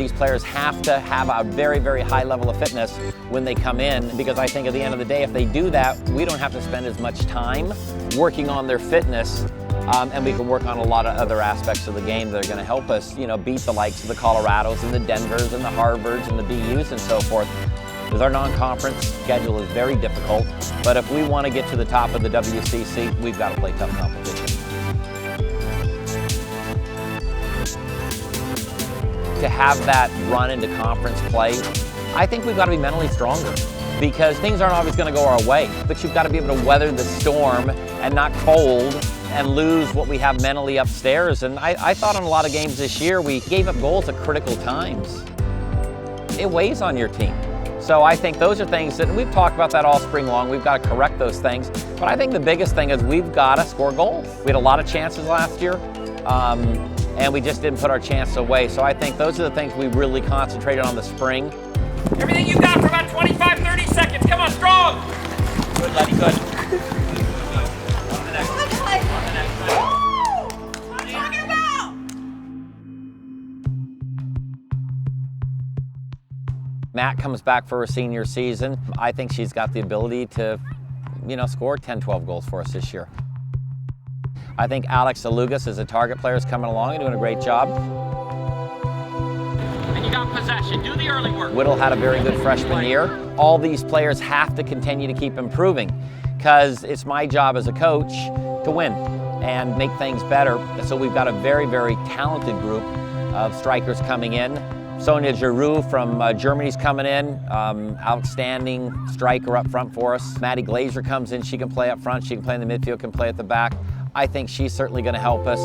these players have to have a very, very high level of fitness when they come in, because I think at the end of the day, if they do that, we don't have to spend as much time working on their fitness, and we can work on a lot of other aspects of the game that are going to help us, beat the likes of the Colorados and the Denvers and the Harvards and the BUs and so forth. Because our non-conference schedule is very difficult, but if we want to get to the top of the WCC, we've got to play tough competition. To have that run into conference play, I think we've got to be mentally stronger, because things aren't always going to go our way, but you've got to be able to weather the storm and not fold and lose what we have mentally upstairs. And I thought in a lot of games this year, we gave up goals at critical times. It weighs on your team. So I think those are things that, and we've talked about that all spring long, we've got to correct those things. But I think the biggest thing is we've got to score goals. We had a lot of chances last year, and we just didn't put our chance away. So I think those are the things we really concentrated on the spring. Everything you got for about 25, 30 seconds. Come on, strong. Good, Letty, good. On the next. On the next. What are you talking about? Matt comes back for her senior season. I think she's got the ability to, score 10, 12 goals for us this year. I think Alex Alugas as a target player is coming along and doing a great job. And you got possession. Do the early work. Whittle had a very good freshman year. All these players have to continue to keep improving, because it's my job as a coach to win and make things better. So we've got a very, very talented group of strikers coming in. Sonia Giroux from Germany's coming in, outstanding striker up front for us. Maddie Glazer comes in, she can play up front, she can play in the midfield, can play at the back. I think she's certainly going to help us.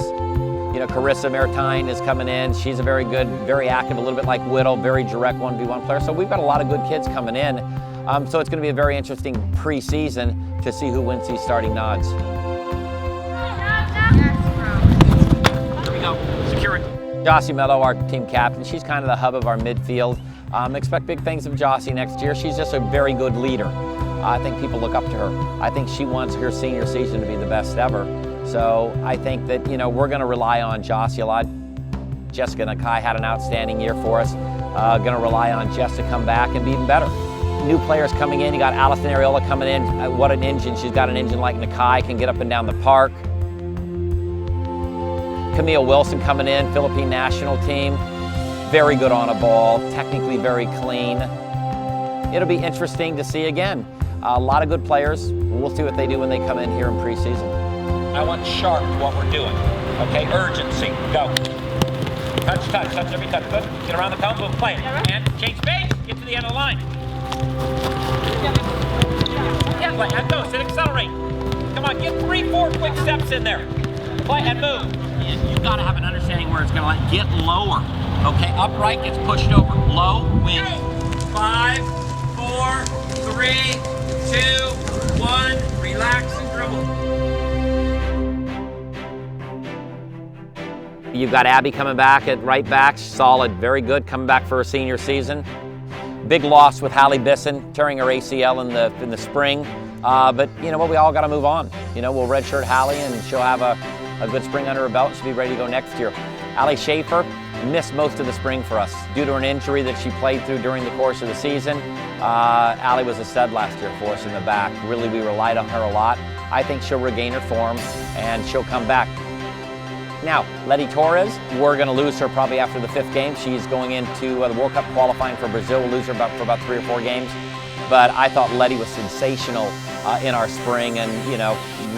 Carissa Maritime is coming in. She's a very good, very active, a little bit like Whittle, very direct 1v1 player. So we've got a lot of good kids coming in. So it's going to be a very interesting preseason to see who wins these starting nods. Here we go. Secure it. Jossie Mello, our team captain, she's kind of the hub of our midfield. Expect big things of Jossie next year. She's just a very good leader. I think people look up to her. I think she wants her senior season to be the best ever. So I think that, we're going to rely on Jossie a lot. Jessica Nakai had an outstanding year for us. Going to rely on Jess to come back and be even better. New players coming in. You got Allison Areola coming in. What an engine. She's got an engine like Nakai, can get up and down the park. Camille Wilson coming in, Philippine national team. Very good on a ball, technically very clean. It'll be interesting to see again. A lot of good players. We'll see what they do when they come in here in preseason. I want sharp what we're doing. Okay, urgency. Go. Touch every touch. Good. Get around the cone, boom, play it. And change space, get to the end of the line. Play and go, sit, accelerate. Come on, get 3-4 quick steps in there. Play and move. You've got to have an understanding where it's going to get lower. Okay, upright gets pushed over. Low, win. 5, 4, 3, 2, 1. Relax and dribble. You've got Abby coming back at right back, solid, very good, coming back for her senior season. Big loss with Hallie Bisson, tearing her ACL in the spring. But you know what, we all got to move on. We'll redshirt Hallie and she'll have a good spring under her belt. She'll be ready to go next year. Allie Schaefer missed most of the spring for us due to an injury that she played through during the course of the season. Allie was a stud last year for us in the back. Really, we relied on her a lot. I think she'll regain her form and she'll come back. Now, Letty Torres, we're going to lose her probably after the 5th game. She's going into the World Cup qualifying for Brazil. We'll lose her for about 3 or 4 games. But I thought Letty was sensational in our spring and,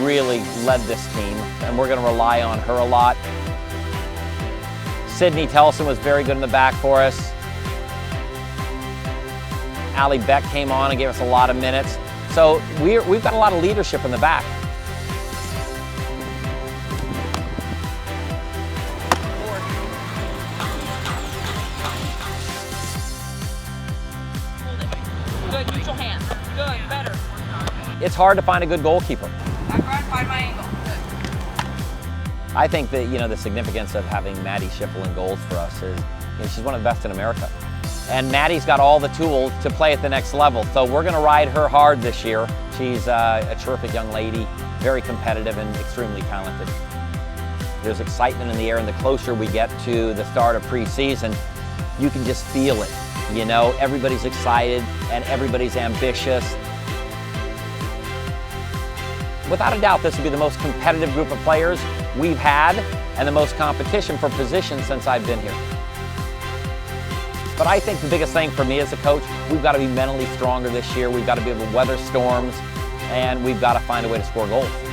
really led this team. And we're going to rely on her a lot. Sydney Telson was very good in the back for us. Allie Beck came on and gave us a lot of minutes. So we've got a lot of leadership in the back. Good, neutral hand. Good, better. It's hard to find a good goalkeeper. I'm trying to find my angle. Good. I think that, the significance of having Maddie Schiffel in goals for us is, she's one of the best in America. And Maddie's got all the tools to play at the next level. So we're going to ride her hard this year. She's a terrific young lady, very competitive and extremely talented. There's excitement in the air, and the closer we get to the start of preseason, you can just feel it. You know, everybody's excited and everybody's ambitious. Without a doubt, this will be the most competitive group of players we've had and the most competition for position since I've been here. But I think the biggest thing for me as a coach, we've got to be mentally stronger this year. We've got to be able to weather storms, and we've got to find a way to score goals.